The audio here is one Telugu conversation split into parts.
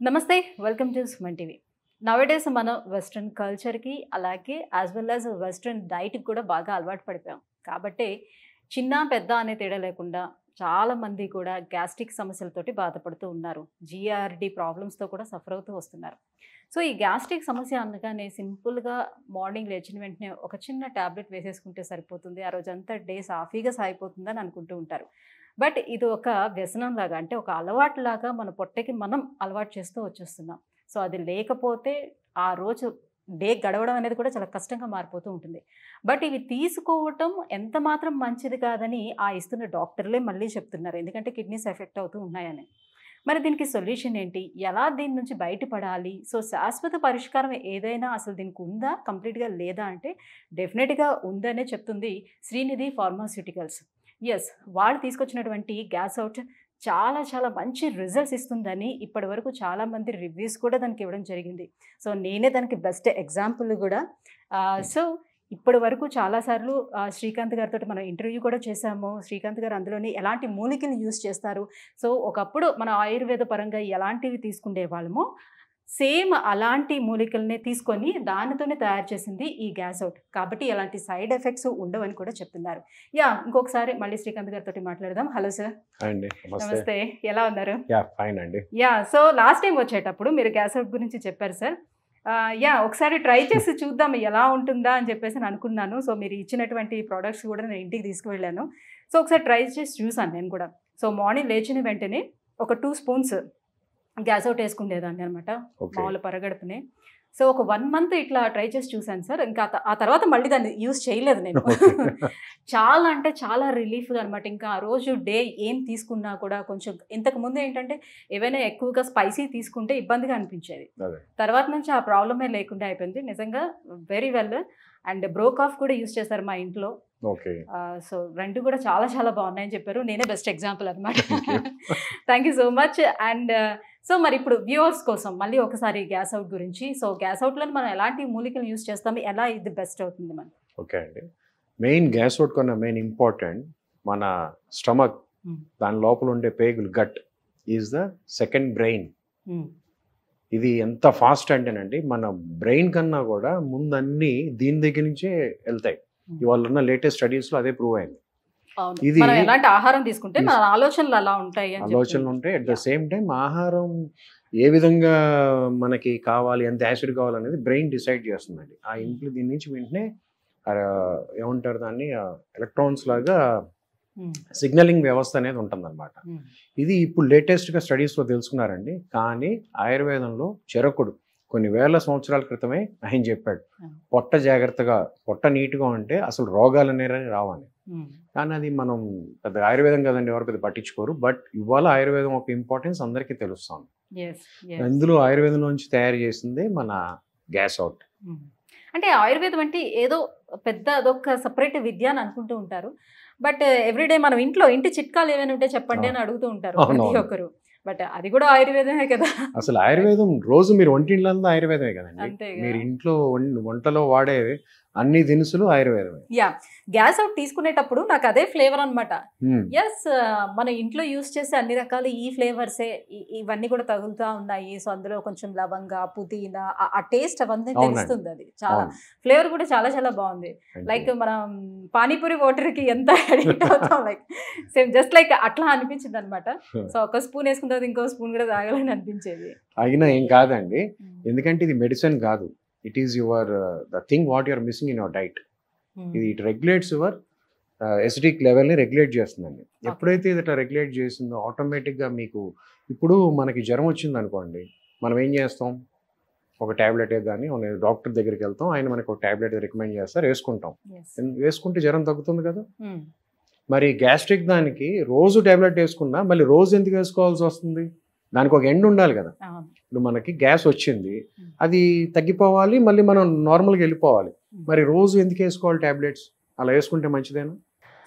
నమస్తే వెల్కమ్ టు సుమన్ టీవీ. నవడేస్ మనం వెస్ట్రన్ కల్చర్కి అలాగే యాజ్ వెల్ యాజ్ వెస్ట్రన్ డైట్కి కూడా బాగా అలవాటు పడిపోయాం. కాబట్టి చిన్న పెద్ద అనే తేడా లేకుండా చాలామంది కూడా గ్యాస్ట్రిక్ సమస్యలతోటి బాధపడుతూ ఉన్నారు. జీఆర్డీ ప్రాబ్లమ్స్తో కూడా సఫర్ అవుతూ వస్తున్నారు. సో ఈ గ్యాస్ట్రిక్ సమస్య అనగానే సింపుల్గా మార్నింగ్ లేచిన వెంటనే ఒక చిన్న ట్యాబ్లెట్ వేసేసుకుంటే సరిపోతుంది, ఆ రోజంతా డే సాఫీగా సాగిపోతుందని అనుకుంటూ ఉంటారు. బట్ ఇది ఒక వ్యసనంలాగా, అంటే ఒక అలవాటులాగా మన పొట్టకి మనం అలవాటు చేస్తూ వచ్చేస్తున్నాం. సో అది లేకపోతే ఆ రోజు డే గడవడం అనేది కూడా చాలా కష్టంగా మారిపోతూ ఉంటుంది. బట్ ఇవి తీసుకోవటం ఎంత మాత్రం మంచిది కాదని ఇస్తున్న డాక్టర్లే మళ్ళీ చెప్తున్నారు. ఎందుకంటే కిడ్నీస్ ఎఫెక్ట్ అవుతూ ఉన్నాయని. మరి దీనికి సొల్యూషన్ ఏంటి? ఎలా దీని నుంచి బయటపడాలి? సో శాశ్వత పరిష్కారం ఏదైనా అసలు దీనికి ఉందా? కంప్లీట్‌గా లేదా అంటే డెఫినెట్‌గా ఉందనే చెప్తుంది శ్రీనిధి ఫార్మాస్యూటికల్స్. యెస్, వాళ్ళు తీసుకొచ్చినటువంటి గ్యాస్ అవుట్ చాలా చాలా మంచి రిజల్ట్స్ ఇస్తుందని ఇప్పటివరకు చాలామంది రివ్యూస్ కూడా దానికి ఇవ్వడం జరిగింది. సో నేనే దానికి బెస్ట్ ఎగ్జాంపుల్ కూడా. సో ఇప్పటి వరకు చాలాసార్లు శ్రీకాంత్ గారితోటి మనం ఇంటర్వ్యూ కూడా చేశాము. శ్రీకాంత్ గారు అందులోని ఎలాంటి మూలికలు యూజ్ చేస్తారు, సో ఒకప్పుడు మన ఆయుర్వేద పరంగా ఎలాంటివి తీసుకునేవాళ్ళమో సేమ్ అలాంటి మూలికలనే తీసుకొని దానితోనే తయారు చేసింది ఈ గ్యాస్ అవుట్. కాబట్టి ఎలాంటి సైడ్ ఎఫెక్ట్స్ ఉండవని కూడా చెప్తున్నారు. ఇంకొకసారి మళ్ళీ శ్రీకాంత్ గారితోటి మాట్లాడదాం. Hello sir. అండి నమస్తే, ఎలా ఉన్నారు? ఫైన్ అండి. సో లాస్ట్ టైం వచ్చేటప్పుడు మీరు గ్యాస్ అవుట్ గురించి చెప్పారు సార్. ఒకసారి ట్రై చేసి చూద్దాం ఎలా ఉంటుందా అని చెప్పేసి నేను అనుకున్నాను. సో మీరు ఇచ్చినటువంటి ప్రోడక్ట్స్ కూడా నేను ఇంటికి తీసుకువెళ్ళాను. సో ఒకసారి ట్రై చేసి చూసాను నేను కూడా. సో మార్నింగ్ లేచిన వెంటనే ఒక 2 స్పూన్స్ గ్యాస్ అవుట్ వేసుకునేదాన్ని అనమాట, మామూలు పరగడుపునే. సో ఒక 1 మంత్ ఇట్లా ట్రై చేసి చూశాను సార్. ఇంకా ఆ తర్వాత మళ్ళీ దాన్ని యూజ్ చేయలేదు నేను. చాలా అంటే చాలా రిలీఫ్గా అనమాట. ఇంకా ఆ రోజు డే ఏం తీసుకున్నా కూడా కొంచెం, ఇంతకుముందు ఏంటంటే ఏవైనా ఎక్కువగా స్పైసీ తీసుకుంటే ఇబ్బందిగా అనిపించేది. తర్వాత నుంచి ఆ ప్రాబ్లమే లేకుండా అయిపోయింది. నిజంగా వెరీ వెల్. అండ్ బ్రోకాఫ్ కూడా యూజ్ చేశారు మా ఇంట్లో. సో 2 కూడా చాలా చాలా బాగున్నాయని చెప్పారు. నేనే బెస్ట్ ఎగ్జాంపుల్ అనమాట. Thank you so much. And so మరి ఇప్పుడు వ్యూవర్స్ కోసం మళ్ళీ ఒకసారి గ్యాస్ అవుట్ గురించి. సో గ్యాస్ అవుట్లో మనం ఎలాంటి మూలికలు యూజ్ చేస్తాము, ఎలా ఇది బెస్ట్ అవుతుంది మనం? ఓకే అండి. మెయిన్ గ్యాస్ అవుట్ కన్నా మెయిన్ ఇంపార్టెంట్ మన స్టమక్, దాని లోపల ఉండే పేగులు, gut is the second brain. ఇది ఎంత ఫాస్ట్ అంటేనండి, మన బ్రెయిన్ కన్నా కూడా ముందు అన్ని దీని దగ్గర నుంచే వెళ్తాయి. ఇవాళ ఉన్న లేటెస్ట్ స్టడీస్లో అదే ప్రూవ్ అయింది. ఇది ఎలాంటి ఆహారం తీసుకుంటే మన ఆలోచనలు అలా ఉంటాయి, ఆలోచనలు ఉంటాయి. అట్ ద సేమ్ టైం ఆహారం ఏ విధంగా మనకి కావాలి, ఎంత యాసిడ్ కావాలనేది బ్రెయిన్ డిసైడ్ చేస్తుందండి. ఆ ఇంట్లో దీని నుంచి వెంటనే ఏమంటారు దాన్ని, ఎలక్ట్రాన్స్ లాగా సిగ్నలింగ్ వ్యవస్థ అనేది ఉంటుందన్నమాట. ఇది ఇప్పుడు లేటెస్ట్గా స్టడీస్లో తెలుసుకున్నారండి. కానీ ఆయుర్వేదంలో చరకుడు కొన్ని వేల సంవత్సరాల క్రితమే ఆయన చెప్పాడు, పొట్ట జాగ్రత్తగా, పొట్ట నీట్గా ఉంటే అసలు రోగాలు అనేవి రావాలి. కానీ అది మనం పెద్ద ఆయుర్వేదం కదండి, ఎవరు పెద్ద పట్టించుకోరు. బట్ ఇవాళ ఆయుర్వేదం ఒక ఇంపార్టెన్స్ అందరికీ తెలుస్తుంది. అందులో ఆయుర్వేదం నుంచి తయారు చేసిందే మన గ్యాస్ అవుట్. అంటే ఆయుర్వేదం అంటే ఏదో పెద్ద అదొక సపరేట్ విద్య అని అనుకుంటూ ఉంటారు. బట్ ఎవ్రీడే మనం ఇంటి చిట్కాలు ఏమైనా ఉంటే చెప్పండి అని అడుగుతూ ఉంటారు ప్రతి ఒక్కరు. బట్ అది కూడా ఆయుర్వేదమే కదా. అసలు ఆయుర్వేదం రోజు మీరు వంటింట్లో ఆయుర్వేదమే కదండి. మీరు ఇంట్లో వంటలో వాడే అన్ని దినుసులు ఆయుర్వేదమే. గ్యాస్ అవుట్ తీసుకునేటప్పుడు నాకు అదే ఫ్లేవర్ అనమాట. మన ఇంట్లో యూస్ చేసే అన్ని రకాల ఈ ఫ్లేవర్సే, ఇవన్నీ కూడా తగులుతూ ఉన్నాయి. సో అందులో కొంచెం లవంగా, పుదీనా, ఆ టేస్ట్ అవన్నీ తెలుస్తుంది. అది చాలా ఫ్లేవర్ కూడా చాలా చాలా బాగుంది. లైక్ మనం పానీపూరి వాటర్కి ఎంత అడిక్ట్ అవుతాం, లైక్ సేమ్ జస్ట్ లైక్ అట్లా అనిపించింది అనమాట. సో ఒక స్పూన్ వేసుకున్న తర్వాత ఇంకో స్పూన్ కూడా తాగాలని అనిపించేది. అయినా ఏం కాదండి, ఎందుకంటే ఇది మెడిసిన్ కాదు. It is the thing what you are missing in your diet. It regulates your acidic level ని రెగ్యులేట్ చేస్తుందండి. ఎప్పుడైతే ఇది ఇట్లా రెగ్యులేట్ చేసిందో ఆటోమేటిక్గా మీకు, ఇప్పుడు మనకి జ్వరం వచ్చింది అనుకోండి, మనం ఏం చేస్తాం, ఒక ట్యాబ్లెట్ కానీ డాక్టర్ దగ్గరికి వెళ్తాం, ఆయన మనకు ఒక ట్యాబ్లెట్ రికమెండ్ చేస్తారు, వేసుకుంటాం. వేసుకుంటే జ్వరం తగ్గుతుంది కదా. మరి గ్యాస్ట్రిక్ దానికి రోజు ట్యాబ్లెట్ వేసుకున్నా మళ్ళీ రోజు ఎందుకు వేసుకోవాల్సి వస్తుంది? దానికి ఒక ఎండ్ ఉండాలి కదా. ఇప్పుడు మనకి గ్యాస్ వచ్చింది, అది తగ్గిపోవాలి, మళ్ళీ మనం నార్మల్గా వెళ్ళిపోవాలి. మరి రోజు ఎందుకు వేసుకోవాలి ట్యాబ్లెట్స్? అలా వేసుకుంటే మంచిదేనా?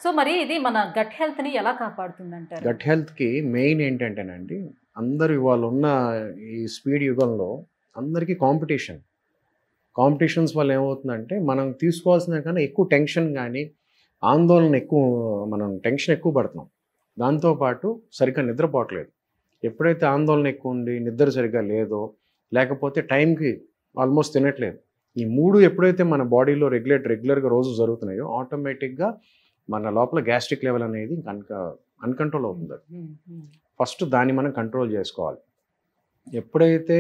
సో మరి ఇది మన గట్ హెల్త్ని ఎలా కాపాడుతుంది అంటారు? గట్ హెల్త్కి మెయిన్ ఏంటంటేనండి, అందరూ ఇవాళ ఉన్న ఈ స్పీడ్ యుగంలో అందరికీ కాంపిటీషన్స్ వల్ల ఏమవుతుందంటే, మనం తీసుకోవాల్సిన కన్నా ఎక్కువ టెన్షన్ కానీ ఆందోళన ఎక్కువ, మనం టెన్షన్ ఎక్కువ పడుతున్నాం. దాంతోపాటు సరిగ్గా నిద్రపోవట్లేదు. ఎప్పుడైతే ఆందోళన ఎక్కువ ఉండి నిద్ర సరిగ్గా లేదో, లేకపోతే టైంకి ఆల్మోస్ట్ తినట్లేదు, ఈ 3 ఎప్పుడైతే మన బాడీలో రెగ్యులర్గా రోజు జరుగుతున్నాయో ఆటోమేటిక్గా మన లోపల గ్యాస్ట్రిక్ లెవెల్ అనేది అన్కంట్రోల్ అవుతుంది. ఫస్ట్ దాన్ని మనం కంట్రోల్ చేసుకోవాలి. ఎప్పుడైతే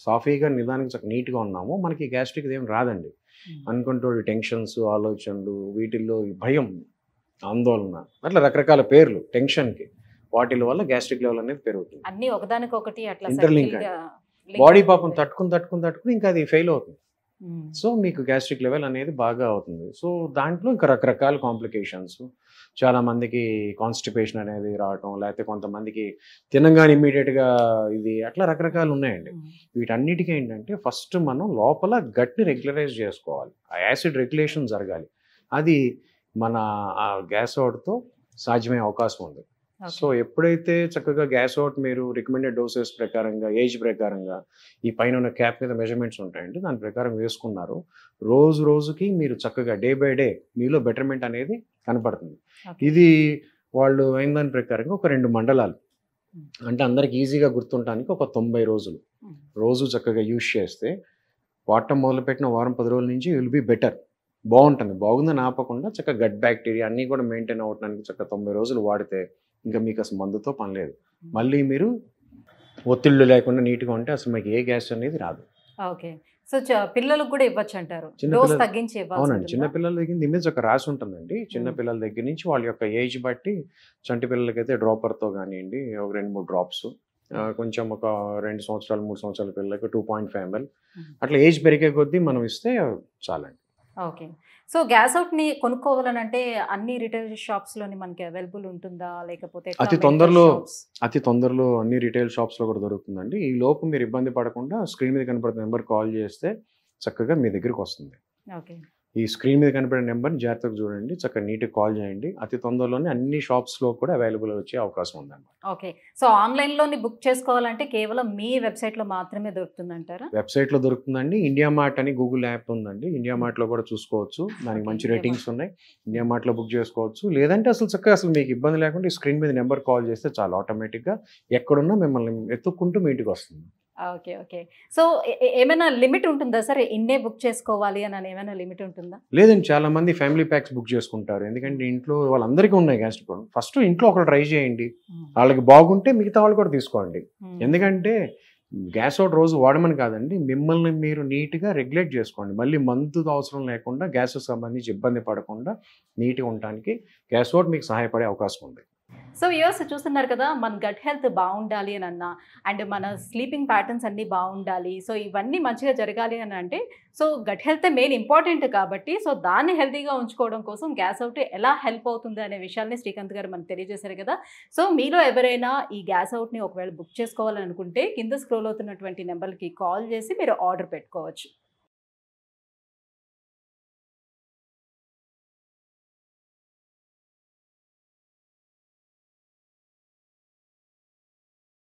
సాఫీగా నిదానికి నీట్గా ఉన్నామో మనకి గ్యాస్ట్రిక్ ఏం రాదండి. అన్కంట్రోల్డ్ టెన్షన్స్, ఆలోచనలు, వీటిల్లో భయం, ఆందోళన, అట్లా రకరకాల పేర్లు టెన్షన్కి, వాటి వల్ల గ్యాస్ట్రిక్ లెవెల్ అనేది పెరుగుతుంది. అన్ని ఒకదానికొకటి అట్లా ఇంటర్లింక్ బాడీ పాపం తట్టుకుని ఇంకా అది ఫెయిల్ అవుతుంది. సో మీకు గ్యాస్ట్రిక్ లెవెల్ అనేది బాగా అవుతుంది. సో దాంట్లో ఇంకా రకరకాల కాంప్లికేషన్స్, చాలామందికి కాన్స్టిపేషన్ అనేది రావటం, లేకపోతే కొంతమందికి తినగానే ఇమ్మీడియట్గా ఇది, అట్లా రకరకాలు ఉన్నాయండి. వీటన్నిటికీ ఏంటంటే ఫస్ట్ మనం లోపల గట్ని రెగ్యులరైజ్ చేసుకోవాలి, ఆ యాసిడ్ రెగ్యులేషన్ జరగాలి. అది మన ఆ గ్యాస్ అవుట్తో సాధ్యమయ్యే అవకాశం ఉంది. సో ఎప్పుడైతే చక్కగా గ్యాస్ అవుట్ మీరు రికమెండెడ్ డోసెస్ ప్రకారంగా, ఏజ్ ప్రకారంగా, ఈ పైన ఉన్న క్యాప్ మీద మెజర్మెంట్స్ ఉంటాయండి, దాని ప్రకారం వేసుకున్నారు, రోజుకి మీరు చక్కగా డే బై డే మీలో బెటర్మెంట్ అనేది కనపడుతుంది. ఇది వాళ్ళు అయిన దాని ప్రకారంగా ఒక 2 మండలాలు, అంటే అందరికి ఈజీగా గుర్తుండటానికి ఒక 90 రోజులు రోజు చక్కగా యూజ్ చేస్తే వాడటం మొదలుపెట్టిన వారం 10 రోజుల నుంచి విల్ బి బెటర్, బాగుంటుంది. బాగుందని ఆపకుండా చక్కగా గట్ బ్యాక్టీరియా అన్నీ కూడా మెయింటైన్ అవ్వడానికి చక్కగా 90 రోజులు వాడితే ఇంకా మీకు అసలు మందుతో పని లేదు. మళ్ళీ మీరు ఒత్తిళ్ళు లేకుండా నీట్గా ఉంటే అసలు మీకు ఏ గ్యాస్ అనేది రాదు. ఓకే. సో పిల్లలకు కూడా ఇవ్వచ్చు అంటారు, డోస్ తగ్గించి ఇవ్వాలి. అవునండి, చిన్నపిల్లల దగ్గర దీని మీద ఒక రాసి ఉంటుందండి. చిన్నపిల్లల దగ్గర నుంచి వాళ్ళ యొక్క ఏజ్ బట్టి, చంటి పిల్లలకైతే డ్రాపర్తో కానివ్వండి ఒక 2-3 డ్రాప్స్, కొంచెం ఒక 2 సంవత్సరాలు 3 సంవత్సరాల పిల్లలకి 2.5 ml, అట్లా ఏజ్ పెరిగే కొద్దీ మనం ఇస్తే చాలండి. ఓకే. సో గ్యాస్ అవుట్ని కొనుక్కోవాలని అంటే అన్ని రిటైల్ షాప్స్లోని మనకి అవైలబుల్ ఉంటుందా, లేకపోతే అతి తొందరలో అన్ని రిటైల్ షాప్స్లో కూడా దొరుకుతుందండి. ఈ లోపు మీరు ఇబ్బంది పడకుండా స్క్రీన్ మీద కనపడుతున్న నెంబర్ కాల్ చేస్తే చక్కగా మీ దగ్గరికి వస్తుంది. ఓకే. ఈ స్క్రీన్ మీద కనపడే నెంబర్ని జాగ్రత్తగా చూడండి, చక్కగా నీట్గా కాల్ చేయండి. అతి తొందరలోనే అన్ని షాప్స్లో కూడా అవైలబుల్ వచ్చే అవకాశం ఉందన్నమాట. ఓకే. సో ఆన్లైన్లోని బుక్ చేసుకోవాలంటే కేవలం మీ వెబ్సైట్లో మాత్రమే దొరుకుతుందంటారా? వెబ్సైట్లో దొరుకుతుందండి. ఇండియా మార్ట్ అని గూగుల్ యాప్ ఉందండి, ఇండియా మార్ట్లో కూడా చూసుకోవచ్చు, దానికి మంచి రేటింగ్స్ ఉన్నాయి. ఇండియా మార్ట్లో బుక్ చేసుకోవచ్చు. లేదంటే అసలు మీకు ఇబ్బంది లేకుండా ఈ స్క్రీన్ మీద నెంబర్ కాల్ చేస్తే చాలా ఆటోమేటిక్గా ఎక్కడున్నా మిమ్మల్ని ఎత్తుక్కుంటూ మీ ఇంటికి వస్తుంది. ఓకే. ఓకే. సో ఏమైనా లిమిట్ ఉంటుందా సార్, ఇన్నే బుక్ చేసుకోవాలి అని ఏమైనా లిమిట్ ఉంటుందా? లేదండి, చాలా మంది ఫ్యామిలీ ప్యాక్స్ బుక్ చేసుకుంటారు. ఎందుకంటే ఇంట్లో వాళ్ళందరికీ ఉన్నాయి గ్యాస్ట్రిక్ ప్రాబ్లం. ఫస్ట్ ఇంట్లో ఒకరు ట్రై చేయండి, వాళ్ళకి బాగుంటే మిగతా వాళ్ళు కూడా తీసుకోండి. ఎందుకంటే గ్యాస్ అవుట్ రోజు వాడమని కాదండి, మిమ్మల్ని మీరు నీట్గా రెగ్యులేట్ చేసుకోండి. మళ్ళీ మందు అవసరం లేకుండా గ్యాస్కి సంబంధించి ఇబ్బంది పడకుండా నీట్గా ఉండటానికి గ్యాస్ అవుట్ మీకు సహాయపడే అవకాశం ఉంది. సో వ్యూవర్స్ చూస్తున్నారు కదా, మన గట్ హెల్త్ బాగుండాలి అని అన్నా, అండ్ మన స్లీపింగ్ ప్యాటర్న్స్ అన్నీ బాగుండాలి, సో ఇవన్నీ మంచిగా జరగాలి అని అంటే so gut health main important కాబట్టి, సో దాన్ని హెల్తీగా ఉంచుకోవడం కోసం గ్యాస్ అవుట్ ఎలా హెల్ప్ అవుతుంది అనే విషయాల్ని శ్రీకాంత్ గారు మనకు తెలియజేశారు కదా. సో మీలో ఎవరైనా ఈ గ్యాస్ అవుట్ని ఒకవేళ బుక్ చేసుకోవాలనుకుంటే కింద స్క్రోల్ అవుతున్నటువంటి నెంబర్కి కాల్ చేసి మీరు ఆర్డర్ పెట్టుకోవచ్చు.